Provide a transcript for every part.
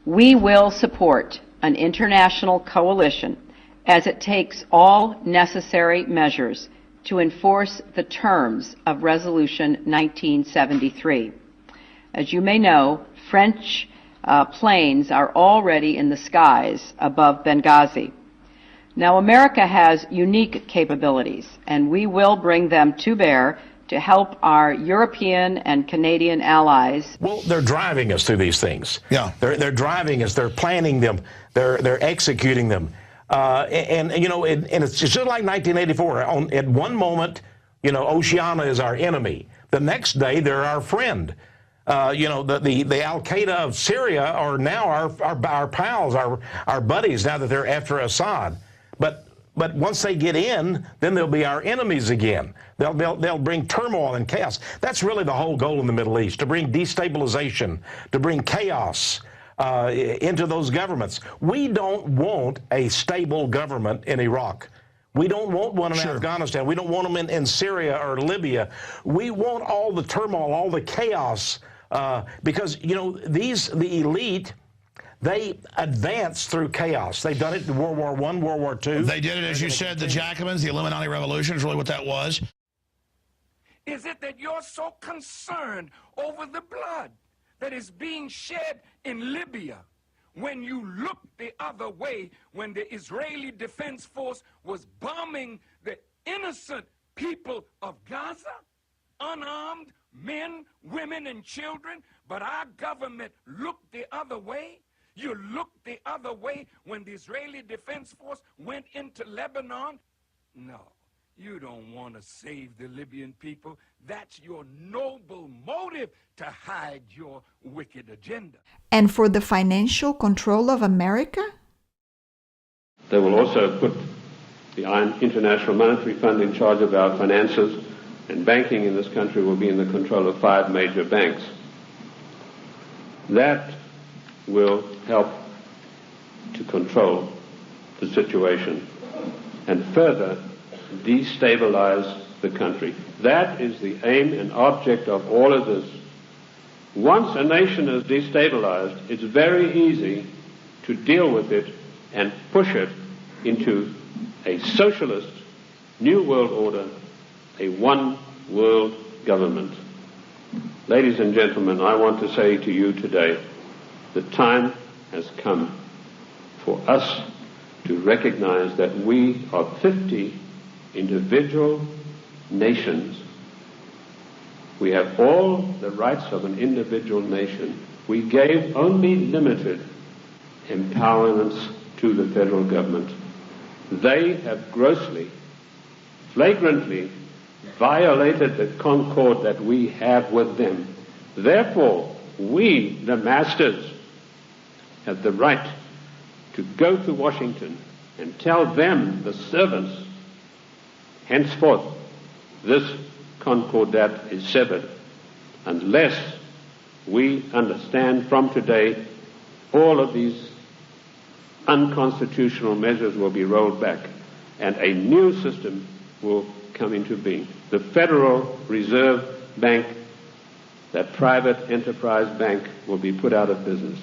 We will support an international coalition as it takes all necessary measures to enforce the terms of Resolution 1973. As you may know, French planes are already in the skies above Benghazi. Now, America has unique capabilities, and we will bring them to bear to help our European and Canadian allies. Well, they're driving us through these things. Yeah. They're driving us. They're planning them. They're executing them. And it's just like 1984. At one moment, Oceania is our enemy. The next day, they're our friend. The Al-Qaeda of Syria are now our pals, our buddies, now that they're after Assad. But once they get in, then they'll be our enemies again. They'll bring turmoil and chaos. That's really the whole goal in the Middle East, to bring destabilization, to bring chaos into those governments. We don't want a stable government in Iraq. We don't want one in Afghanistan. We don't want them in Syria or Libya. We want all the turmoil, all the chaos, because, the elite, they advance through chaos. They've done it in World War I, World War II. They did it, as you said, the Jacobins, the Illuminati Revolution is really what that was. Is it that you're so concerned over the blood that is being shed in Libya when you look the other way, when the Israeli Defense Force was bombing the innocent people of Gaza, unarmed men, women, and children, but our government looked the other way? You looked the other way when the Israeli Defense Force went into Lebanon? No, you don't want to save the Libyan people. That's your noble motive to hide your wicked agenda. And for the financial control of America? They will also put the International Monetary Fund in charge of our finances, and banking in this country will be in the control of 5 major banks. That will help to control the situation and further destabilize the country. That is the aim and object of all of this. Once a nation is destabilized, it's very easy to deal with it and push it into a socialist new world order, a one world government. Ladies and gentlemen, I want to say to you today, the time has come for us to recognize that we are 50 individual nations. We have all the rights of an individual nation. We gave only limited empowerments to the federal government. They have grossly, flagrantly violated the concord that we have with them. Therefore, we, the masters, have the right to go to Washington and tell them, the servants, henceforth, this concordat is severed, unless we understand from today all of these unconstitutional measures will be rolled back and a new system will come into being. The Federal Reserve Bank, that private enterprise bank, will be put out of business.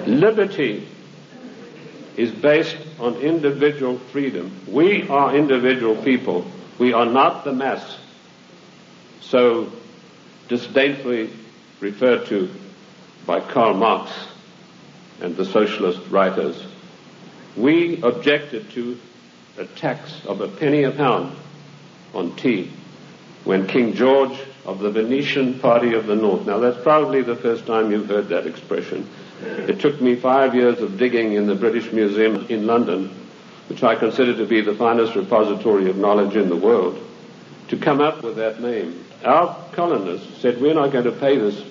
Liberty is based on individual freedom. We are individual people. We are not the mass, so disdainfully referred to by Karl Marx and the socialist writers. We objected to a tax of a penny a pound on tea when King George of the Venetian Party of the North. Now, that's probably the first time you've heard that expression. It took me 5 years of digging in the British Museum in London, which I consider to be the finest repository of knowledge in the world, to come up with that name. Our colonists said, we're not going to pay this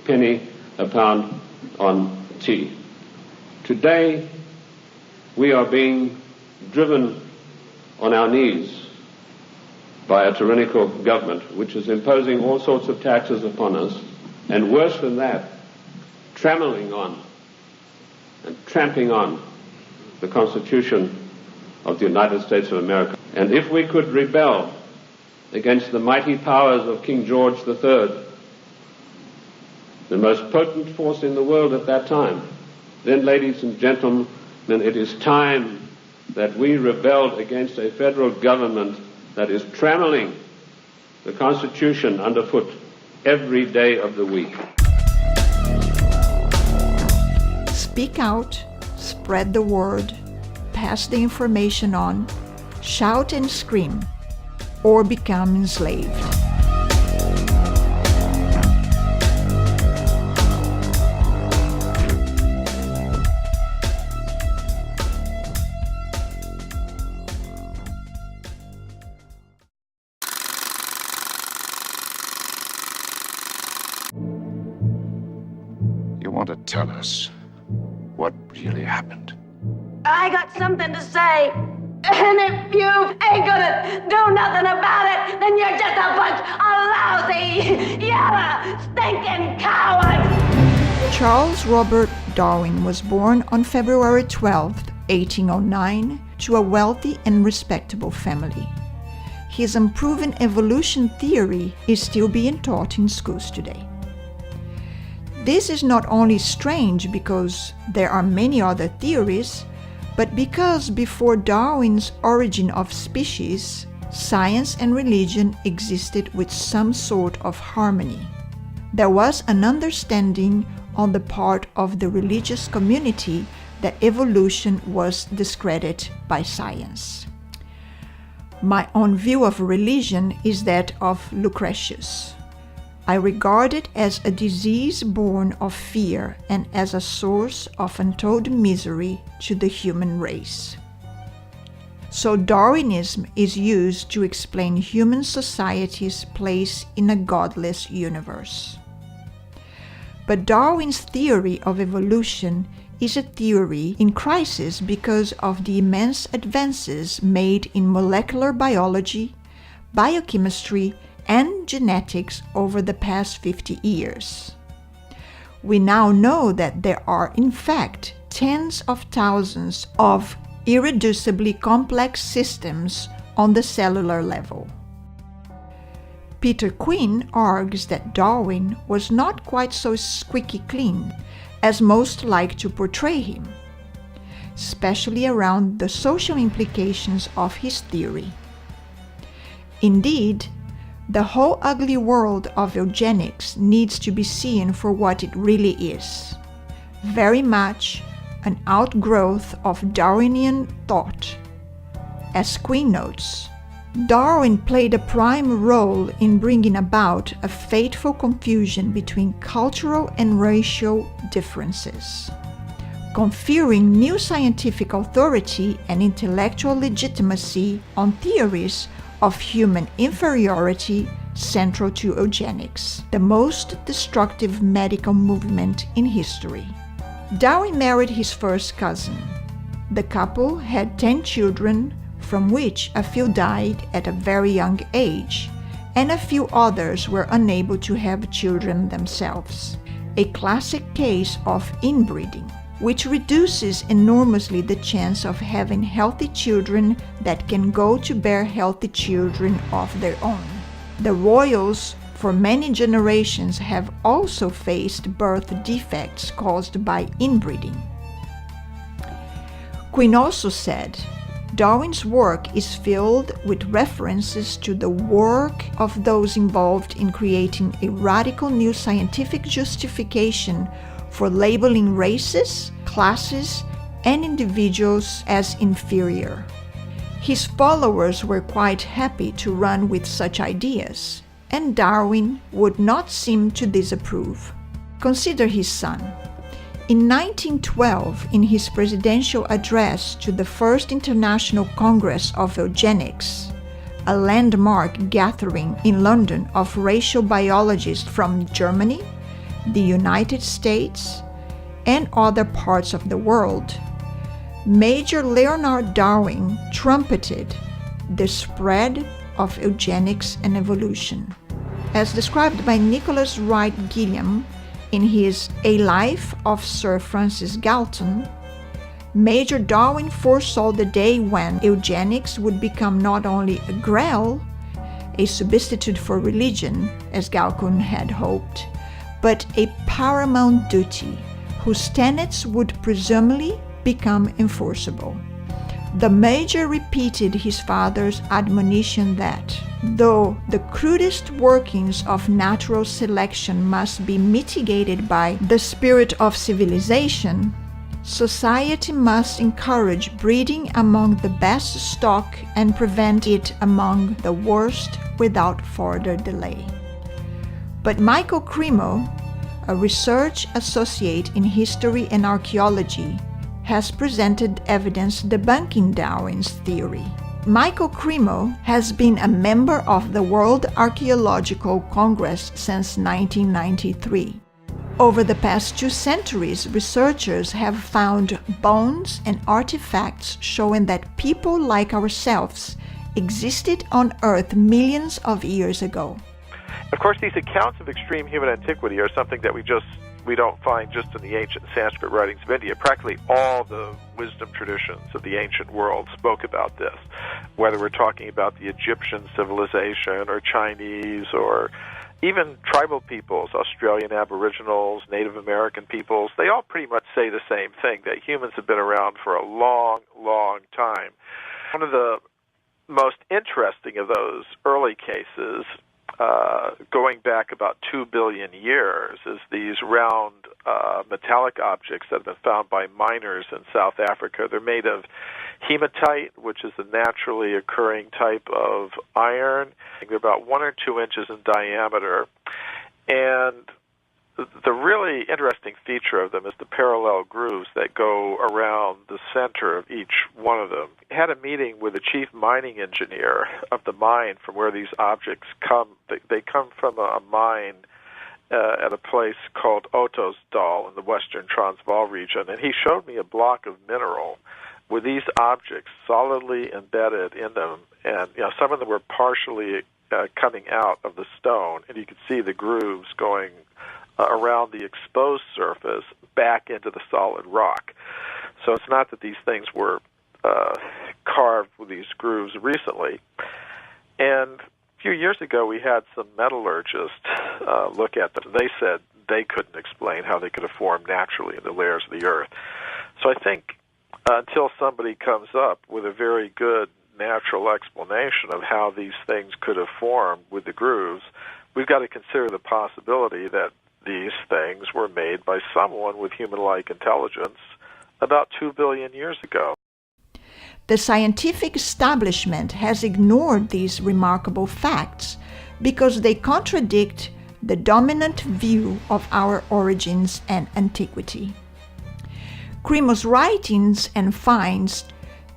penny a pound on tea. Today, we are being driven on our knees by a tyrannical government which is imposing all sorts of taxes upon us, and worse than that, trammeling on and tramping on the Constitution of the United States of America. And if we could rebel against the mighty powers of King George III, the most potent force in the world at that time, then, ladies and gentlemen, it is time that we rebelled against a federal government that is trammeling the Constitution underfoot every day of the week. Speak out, spread the word, pass the information on, shout and scream, or become enslaved. You want to tell us what really happened? I got something to say. And if you ain't gonna do nothing about it, then you're just a bunch of lousy, yellow, stinking cowards! Charles Robert Darwin was born on February 12, 1809, to a wealthy and respectable family. His unproven evolution theory is still being taught in schools today. This is not only strange because there are many other theories, but because before Darwin's Origin of Species, science and religion existed with some sort of harmony. There was an understanding on the part of the religious community that evolution was discredited by science. My own view of religion is that of Lucretius. I regard it as a disease born of fear and as a source of untold misery to the human race. So Darwinism is used to explain human society's place in a godless universe. But Darwin's theory of evolution is a theory in crisis because of the immense advances made in molecular biology, biochemistry, and genetics over the past 50 years. We now know that there are, in fact, tens of thousands of irreducibly complex systems on the cellular level. Peter Quinn argues that Darwin was not quite so squeaky clean as most like to portray him, especially around the social implications of his theory. Indeed, the whole ugly world of eugenics needs to be seen for what it really is, very much an outgrowth of Darwinian thought. As Quinn notes, Darwin played a prime role in bringing about a fateful confusion between cultural and racial differences, conferring new scientific authority and intellectual legitimacy on theories of human inferiority central to eugenics, the most destructive medical movement in history. Darwin married his first cousin. The couple had 10 children, from which a few died at a very young age, and a few others were unable to have children themselves. A classic case of inbreeding, which reduces enormously the chance of having healthy children that can go to bear healthy children of their own. The royals for many generations have also faced birth defects caused by inbreeding. Quinn also said, Darwin's work is filled with references to the work of those involved in creating a radical new scientific justification for labeling races, classes, and individuals as inferior. His followers were quite happy to run with such ideas, and Darwin would not seem to disapprove. Consider his son. In 1912, in his presidential address to the First International Congress of Eugenics, a landmark gathering in London of racial biologists from Germany, the United States, and other parts of the world, Major Leonard Darwin trumpeted the spread of eugenics and evolution. As described by Nicholas Wright Gilliam in his A Life of Sir Francis Galton, Major Darwin foresaw the day when eugenics would become not only a grail, a substitute for religion, as Galton had hoped, but a paramount duty, whose tenets would presumably become enforceable. The Major repeated his father's admonition that, though the crudest workings of natural selection must be mitigated by the spirit of civilization, society must encourage breeding among the best stock and prevent it among the worst without further delay. But Michael Cremo, a research associate in history and archaeology, has presented evidence debunking Darwin's theory. Michael Cremo has been a member of the World Archaeological Congress since 1993. Over the past 2 centuries, researchers have found bones and artifacts showing that people like ourselves existed on Earth millions of years ago. Of course, these accounts of extreme human antiquity are something that we don't find just in the ancient Sanskrit writings of India. Practically all the wisdom traditions of the ancient world spoke about this, whether we're talking about the Egyptian civilization or Chinese or even tribal peoples, Australian Aboriginals, Native American peoples. They all pretty much say the same thing, that humans have been around for a long, long time. One of the most interesting of those early cases, going back about 2 billion years, is these round metallic objects that have been found by miners in South Africa. They're made of hematite, which is a naturally occurring type of iron. They're about 1 or 2 inches in diameter. And the really interesting feature of them is the parallel grooves that go around the center of each one of them. I had a meeting with the chief mining engineer of the mine from where these objects come. They come from a mine at a place called Ottosdal in the western Transvaal region, and he showed me a block of mineral with these objects solidly embedded in them, and some of them were partially coming out of the stone, and you could see the grooves going around the exposed surface back into the solid rock. So it's not that these things were carved with these grooves recently. And a few years ago, we had some metallurgists look at them. They said they couldn't explain how they could have formed naturally in the layers of the earth. So I think until somebody comes up with a very good natural explanation of how these things could have formed with the grooves, we've got to consider the possibility that these things were made by someone with human-like intelligence about 2 billion years ago. The scientific establishment has ignored these remarkable facts because they contradict the dominant view of our origins and antiquity. Cremo's writings and finds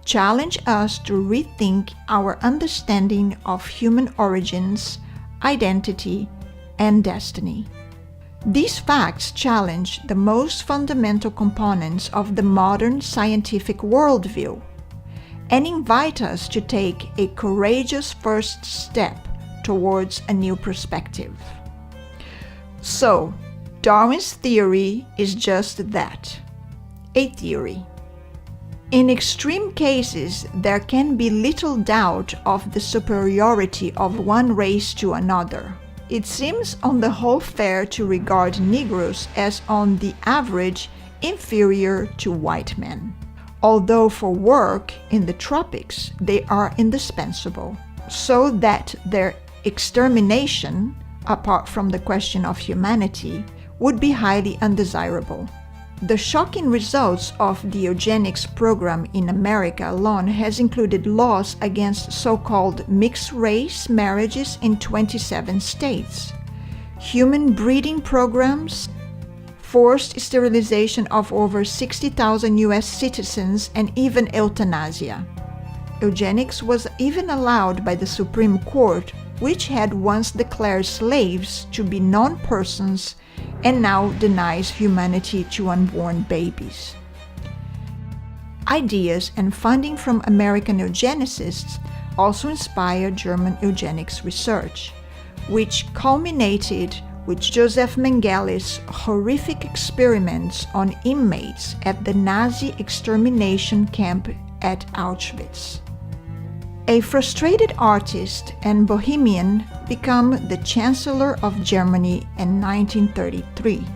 challenge us to rethink our understanding of human origins, identity, and destiny. These facts challenge the most fundamental components of the modern scientific worldview and invite us to take a courageous first step towards a new perspective. So, Darwin's theory is just that, a theory. In extreme cases, there can be little doubt of the superiority of one race to another. It seems on the whole fair to regard Negroes as on the average inferior to white men, although for work in the tropics they are indispensable, so that their extermination, apart from the question of humanity, would be highly undesirable. The shocking results of the eugenics program in America alone has included laws against so-called mixed-race marriages in 27 states, human breeding programs, forced sterilization of over 60,000 U.S. citizens, and even euthanasia. Eugenics was even allowed by the Supreme Court, which had once declared slaves to be non-persons and now denies humanity to unborn babies. Ideas and funding from American eugenicists also inspired German eugenics research, which culminated with Joseph Mengele's horrific experiments on inmates at the Nazi extermination camp at Auschwitz. A frustrated artist and bohemian became the Chancellor of Germany in 1933.